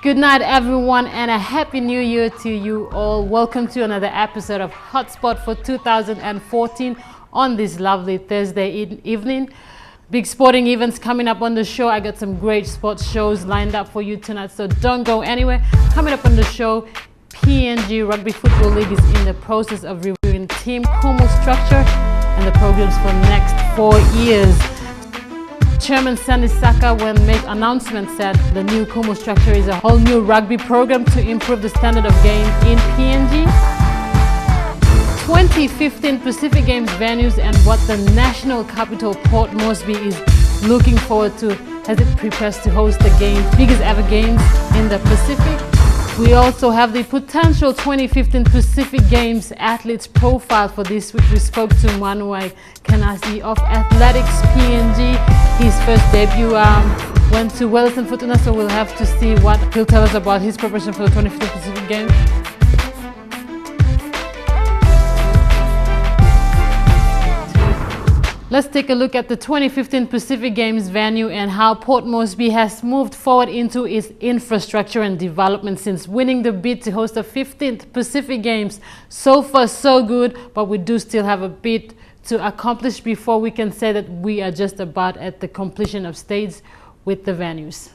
Good night, everyone, and a happy new year to you all. Welcome to another episode of Hotspot for 2014 on this lovely Thursday evening. Big sporting events coming up on the show. I got some great sports shows lined up for you tonight, so don't go anywhere. Coming up on the show, PNG Rugby Football League is in the process of reviewing Team Kumu structure and the programs for the next 4 years. Chairman Sandy Saka, when make announcement, said the new Kumu structure is a whole new rugby program to improve the standard of game in PNG. 2015 Pacific Games venues and what the national capital Port Moresby is looking forward to as it prepares to host the biggest ever games in the Pacific. We also have the potential 2015 Pacific Games athletes profile for this week. We spoke to Manuai Kanasi of Athletics PNG. His first debut went to Wellington Fortuna, so we'll have to see what he'll tell us about his preparation for the 2015 Pacific Games. Let's take a look at the 2015 Pacific Games venue and how Port Moresby has moved forward into its infrastructure and development since winning the bid to host the 15th Pacific Games. So far, so good, but we do still have a bit to accomplish before we can say that we are just about at the completion of stage with the venues.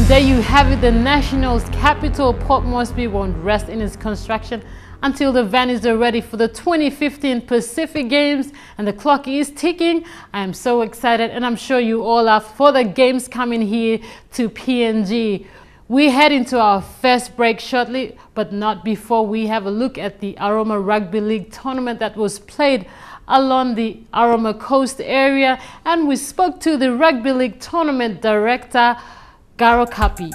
There you have it, the Nationals capital Port Moresby won't rest in its construction until the venues are ready for the 2015 Pacific Games, and the clock is ticking. I am so excited, and I'm sure you all are, for the games coming here to PNG. We head into our first break shortly, but not before we have a look at the Aroma Rugby League tournament that was played along the Aroma Coast area, and we spoke to the Rugby League tournament director, Garo Kapi.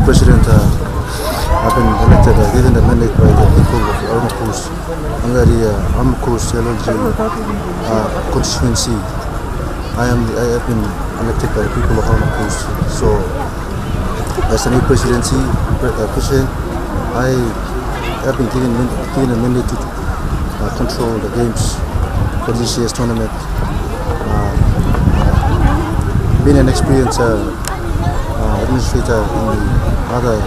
President, I've been elected, given the mandate by the people of the Aroma Coast under the Aroma Coast LLG constituency. I have been elected by the people of Aroma Coast. So, as a new president, I have been given a mandate to control the games for this year's tournament. Being an experienced administrator in the other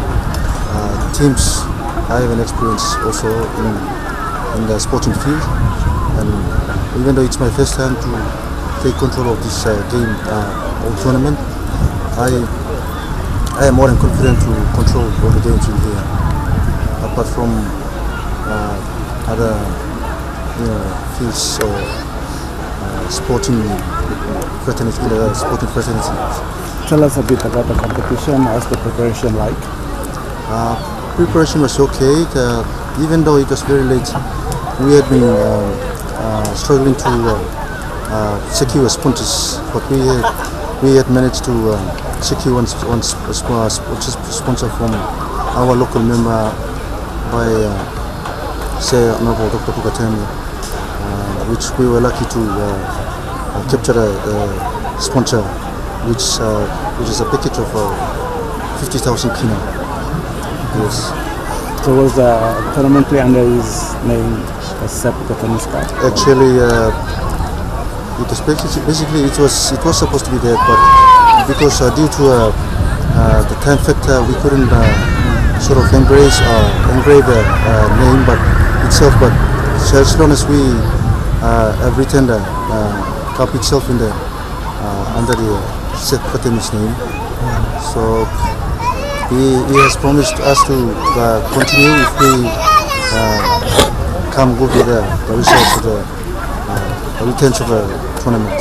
teams, I have an experience also in the sporting field, and even though it's my first time to take control of this game or tournament, I am more than confident to control all the games in here. Apart from other fields or sporting fraternity. Tell us a bit about the competition. How's the preparation like? Preparation was okay. even though it was very late, we had been struggling to secure sponsors, but we had managed to secure one sponsor from our local member by say Honorable Dr. Pukatemi, which we were lucky to capture a sponsor, which is a package of 50,000 kina. Yes. So was the tournament play under his name as Sepp Pukatemi's card? Actually, it was basically it was supposed to be there, but because due to the time factor, we couldn't sort of engrave the name, but itself. But as long as we have written the cup itself in the under the Sepp Pukatemi's name, so he has promised us to continue if we come good with the results of the returns of the tournament.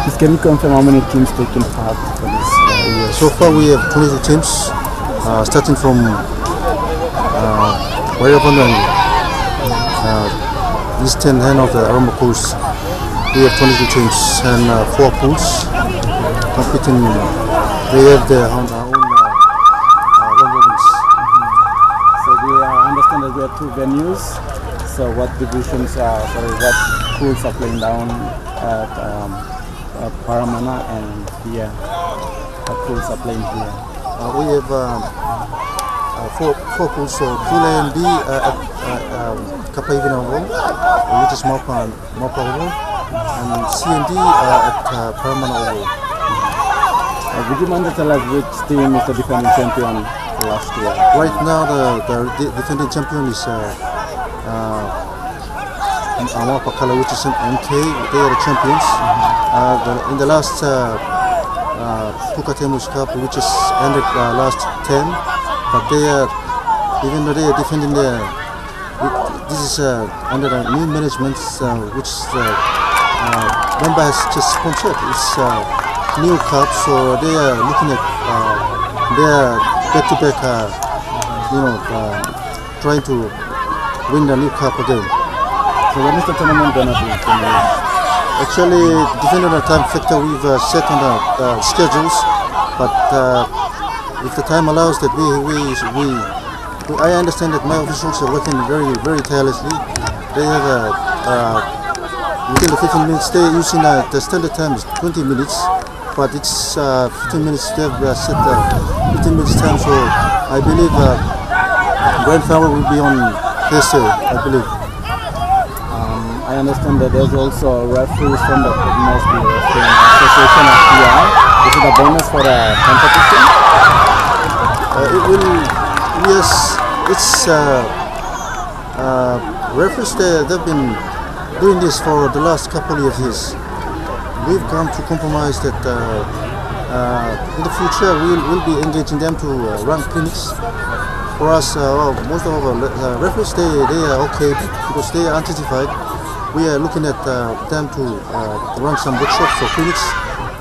Just can you confirm how many teams taking part for this year? So far we have 22 teams, starting from Wairabanda and eastern end of the Arama Coast. We have 22 teams and 4 pools competing. They have their own robins. So we understand that we have 2 venues. So what divisions what pools are playing down at Paramana and here? What pools are playing here? We have 4 pools. So Pool A and B at Kapaivina Hall, which is Maupa Hall, and C and D at Paramana Hall. Would you mind to tell us which team is the defending champion last year? Right now, the defending champion is Amapakala, which is MK. They are the champions. In the last Pukatemi's Cup, which is ended last 10, but they are, even though they are defending this is under the new management, which member has just sponsored. It's new cup, so they are looking at their back-to-back, trying to win the new cup again. So when is the tournament going to be? Actually, depending on the time factor, we've set on the schedules, but if the time allows that I understand that my officials are working very tirelessly. They have within the 15 minutes, they're using the standard time is 20 minutes, but it's 15 minutes, they've set 15 minutes time, so I believe grand final will be on Thursday, I believe. I understand that there's also referees from the Mosby Association of PR. Is it a bonus for the competition? It will, yes, it's referees, they've been doing this for the last couple of years. We've come to compromise that in the future we'll be engaging them to run clinics. For us, most of our referees, they are okay because they are uncertified. We are looking at them to run some workshops or clinics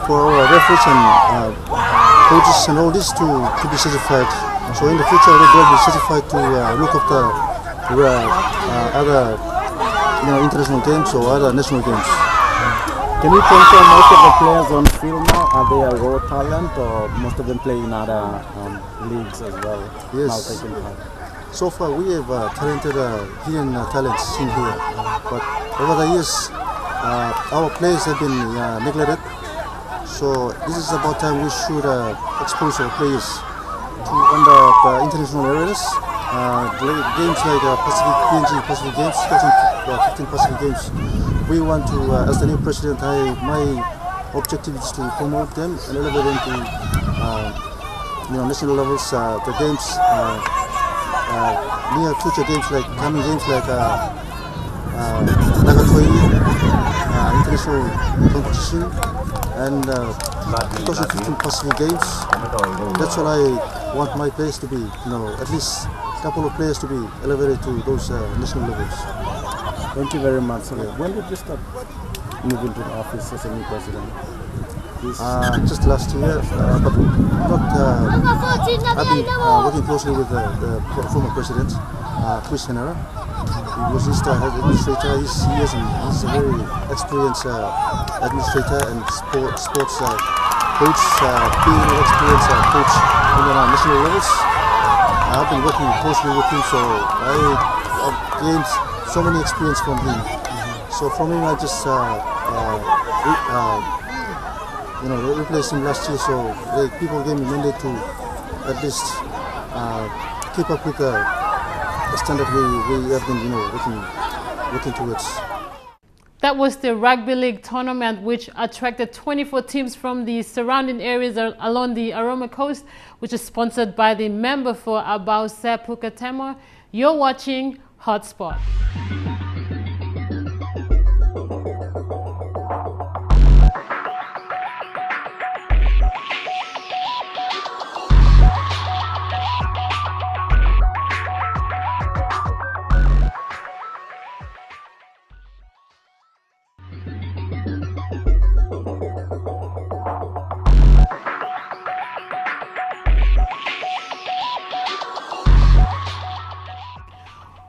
for our referees and coaches and all this to be certified. So in the future they'll be certified to look after other international games or other national games. Can you confirm most of the players on field now, are they a raw talent or most of them play in other leagues as well? Yes. Now taking part? So far we have talented hidden talents in here, but over the years our players have been neglected. So this is about time we should expose our players to the international areas. Games like Pacific PNG Pacific Games, 15 Pacific Games. We want to, as the new president, my objective is to promote them and elevate them to national levels. The games, near future games like coming games like Nagatoi international competition and 2015 Pacific Games. That's what I want my players to be. At least a couple of players to be elevated to those national levels. Thank you very much. When did you start moving to the office as a new president? Just last year, but not. I've been working closely with the former president, Chris Henera. He was his administrator. He's a very experienced administrator and sports coach, being an experienced coach in the national levels. I've been working closely with him, so I've gained so many experience from him. So from him, I just replaced him last year. So people gave me mandate to at least keep up with the standard we have been working towards. That was the Rugby League tournament, which attracted 24 teams from the surrounding areas along the Aroma Coast, which is sponsored by the member for Abau Sepuka Temor. You're watching Hotspot.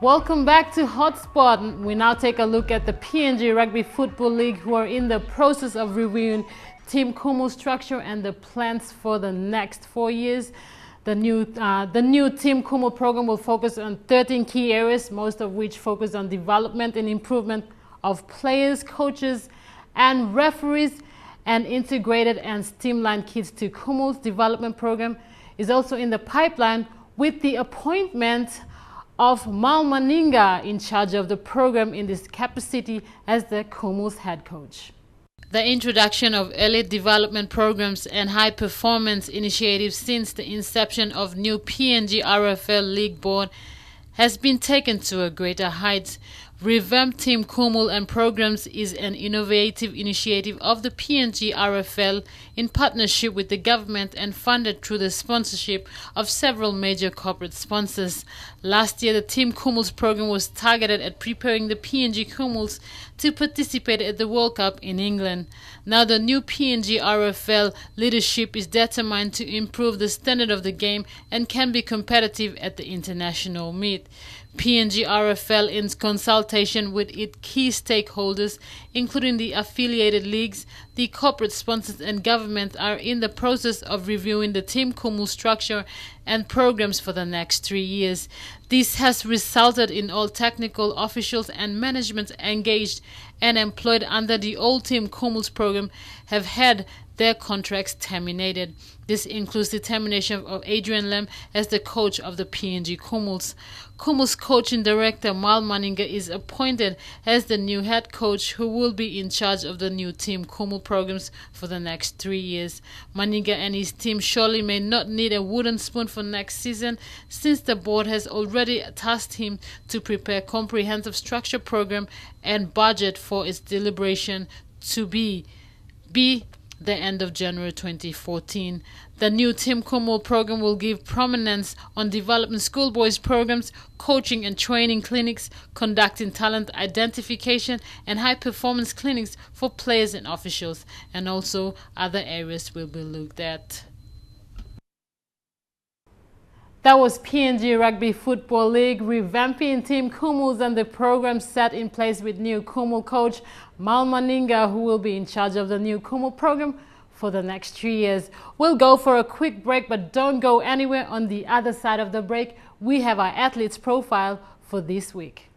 Welcome back to Hotspot. We now take a look at the PNG Rugby Football League, who are in the process of reviewing Team Kumul's structure and the plans for the next 4 years. The new Team Kumul program will focus on 13 key areas, most of which focus on development and improvement of players, coaches, and referees. An integrated and streamlined Kids to Kumul's development program is also in the pipeline, with the appointment of Mal Maninga in charge of the program in this capacity as the Kumul's head coach. The introduction of elite development programs and high performance initiatives since the inception of new PNG RFL League Board has been taken to a greater height. Revamped Team Kumul and Programs is an innovative initiative of the PNG RFL in partnership with the government and funded through the sponsorship of several major corporate sponsors. Last year, the Team Kumul's program was targeted at preparing the PNG Kumuls to participate at the World Cup in England. Now the new PNG RFL leadership is determined to improve the standard of the game and can be competitive at the international meet. PNG RFL, in consultation with its key stakeholders, including the affiliated leagues, the corporate sponsors and government, are in the process of reviewing the Team Kumul structure and programs for the next 3 years. This has resulted in all technical officials and management engaged and employed under the old Team Kumul's program have had their contracts terminated. This includes the termination of Adrian Lam as the coach of the PNG Kumuls. Kumul's coaching director Mal Maninga is appointed as the new head coach, who will be in charge of the new Team Kumul programs for the next 3 years. Maninga and his team surely may not need a wooden spoon for next season, since the board has already tasked him to prepare comprehensive structure program and budget for its deliberation to be the end of January 2014. The new Team Kumul program will give prominence on developing schoolboys programs, coaching and training clinics, conducting talent identification and high-performance clinics for players and officials, and also other areas will be looked at. That was PNG Rugby Football League revamping Team Kumuls and the program set in place with new Kumul coach Mal Maninga, who will be in charge of the new Kumul program for the next 3 years. We'll go for a quick break, but don't go anywhere. On the other side of the break, we have our athletes profile for this week.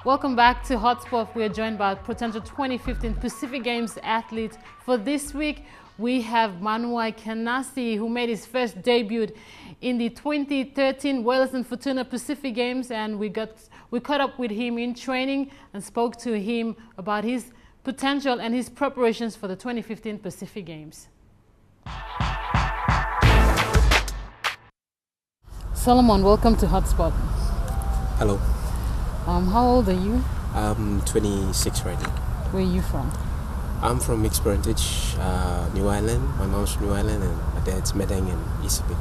Welcome back to Hotspot. We are joined by potential 2015 Pacific Games athletes. For this week, we have Manuai Kanasi, who made his first debut in the 2013 Wellington Fortuna Pacific Games, and we caught up with him in training and spoke to him about his potential and his preparations for the 2015 Pacific Games. Solomon, welcome to Hotspot. Hello. How old are you? I'm 26 right now. Where are you from? I'm from mixed parentage, New Ireland. My mom's from New Ireland and my dad's Medang and Isipik.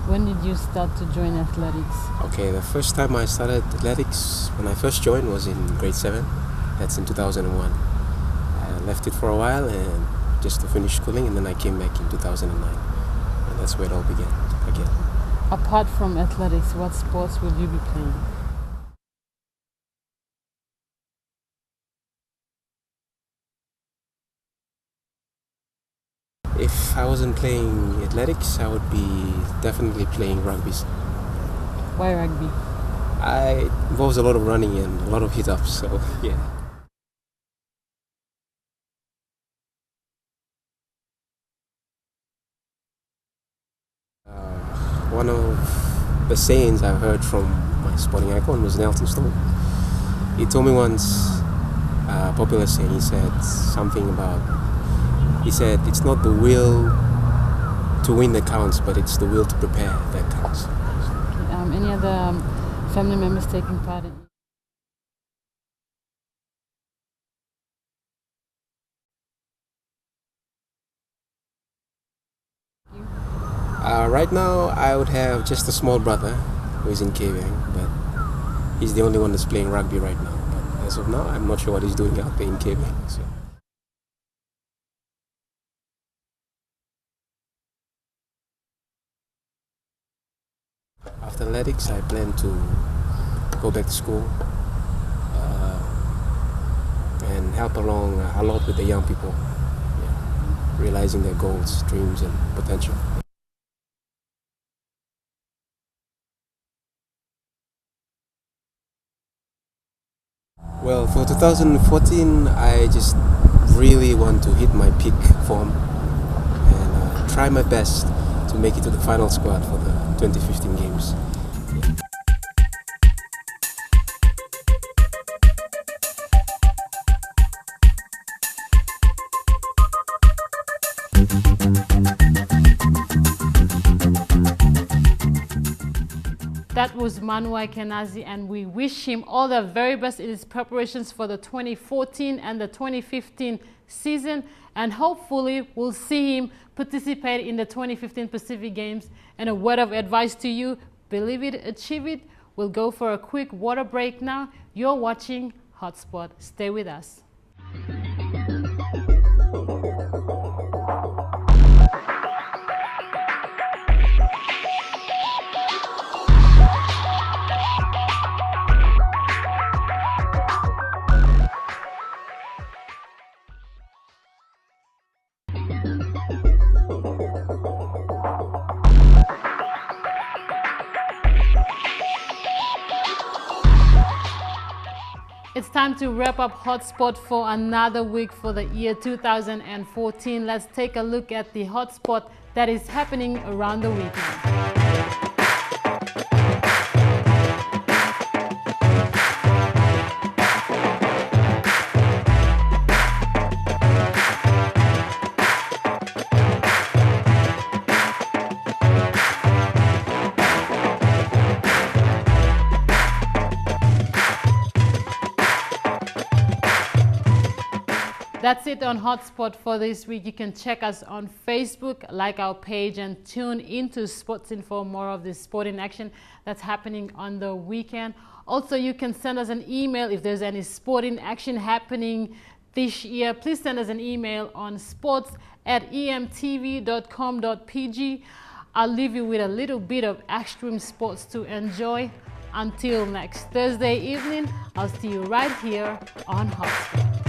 When did you start to join athletics? Okay, the first time I started athletics, when I first joined, was in grade 7. That's in 2001. I left it for a while and just to finish schooling, and then I came back in 2009. And that's where it all began again. Apart from athletics, what sports will you be playing? If I wasn't playing athletics, I would be definitely playing rugby. Why rugby? It involves a lot of running and a lot of hit-ups, so yeah. One of the sayings I've heard from my sporting icon was Nelson Stone. He told me once, a popular saying, he said something about, he said, it's not the will to win that counts, but it's the will to prepare that counts. Okay. Any other family members taking part in? Right now, I would have just a small brother who is in KVN, but he's the only one that's playing rugby right now. But as of now, I'm not sure what he's doing out there in KVN. So. After athletics, I plan to go back to school and help along a lot with the young people, realizing their goals, dreams, and potential. Well, for 2014, I just really want to hit my peak form and try my best to make it to the final squad for the 2015 games. That was Manuel Kenazi, and we wish him all the very best in his preparations for the 2014 and the 2015 season, and hopefully we'll see him participate in the 2015 Pacific Games. And a word of advice to you: believe it, achieve it. We'll go for a quick water break now. You're watching Hotspot. Stay with us. It's time to wrap up Hotspot for another week for the year 2014. Let's take a look at the hotspot that is happening around the weekend. That's it on Hotspot for this week. You can check us on Facebook, like our page, and tune into Sportsin for more of this sporting action that's happening on the weekend. Also, you can send us an email if there's any sporting action happening this year. Please send us an email on sports@emtv.com.pg. I'll leave you with a little bit of extreme sports to enjoy. Until next Thursday evening, I'll see you right here on Hotspot.